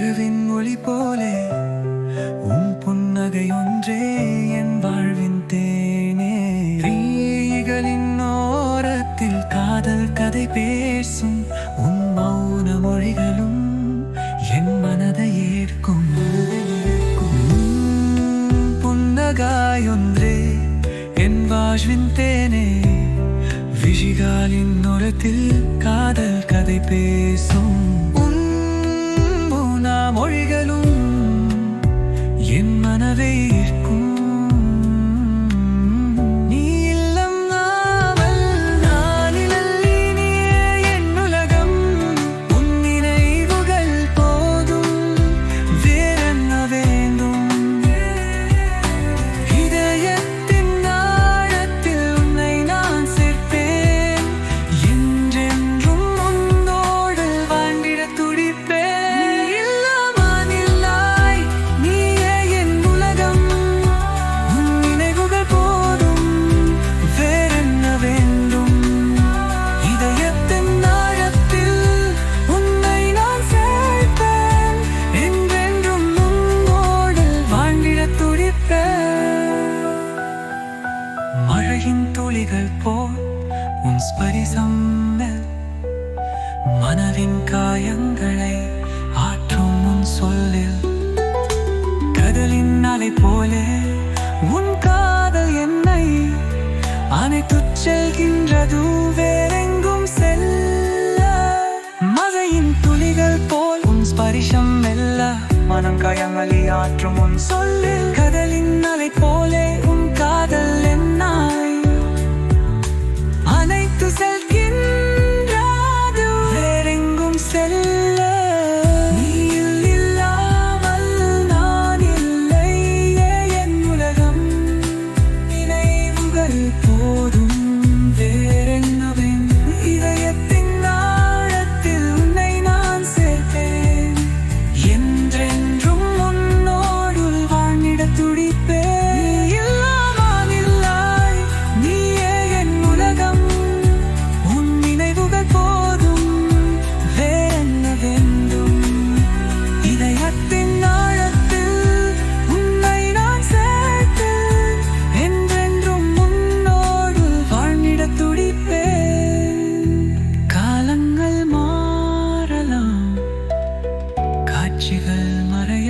இரவின் ஒளி போலே உன் புன்னகை ஒன்றே என் வாழ்வின் தேனே. ரீகளின் ஓரத்தில் காதல் கதை பேசும் உன் மௌன மொழிகளும் என் மனதை ஏற்கும். புன்னகாய் ஒன்றே என் வாழ்வின் தேனே. விழிகளின் ஓரத்தில் காதல் கதை பேசும் உன் மௌன மொழிகளும் என் மனதை ஈர்க்கும். நீ இல்லாமல் நான் இல்லை, நீயே என் உலகம். உன் நினைவுகள் போதும், வேறென்ன வேண்டும்? இதயத்தின் ஆழத்தில் உன்னை நான் சேர்ப்பேன். என்றென்றும் உன்னோடு வாழ்ந்திட துடிப்பேன். நீ இல்லாமல் இல்லை, நீயே என் உலகம். உன் நினைவுகள் போதும், வேறென்ன வேண்டும்? இதயத்தின் ஆழத்தில் உன்னை நான் சேர்ப்பேன். என்றென்றும் உன்னோடு வாழ்ந்திட துடிப்பேன். மழையின் துளிகள் போல் உன் ஸ்பரிசம் மனதின் காயங்களை ஆற்றும் உன் சொல்லில். கடலின் அலை போலே உன் காதல் என்னை அனைத்துச் செல்கின்றது, வேறெங்கும் செல்ல. மழையின் துளிகள் போல் உன் ஸ்பரிசம் மெல்ல மனம் காயங்களை ஆற்றும் உன் சொல்லில். கடலின் அலை போலே உன் காதல் என்னை அனைத்து செல்கின்றது, வேறெங்கும் செல்ல. நீ இல்லாமல் நான் இல்லை, என் உலகம். நினைவுகள் போதும், வேறென்ன வேண்டும்? இதயத்தின் ஆழத்தில் உன்னை நான் சேர்ப்பேன். என்றென்றும் உன்னோடு வாழ்ந்திட துடிப்பேன். நீ இல்லாமல் இல்லை, நீயே என் உலகம். உன் நினைவுகள் போதும், வேறென்ன வேண்டும்? இதயத்தின் ஆழத்தில் உன்னை நான் சேர்த்தேன். என்றென்றும் உன்னோடு வாழ்ந்திட துடிப்பேன். காலங்கள் மாறலாம், காட்சிகள் மறை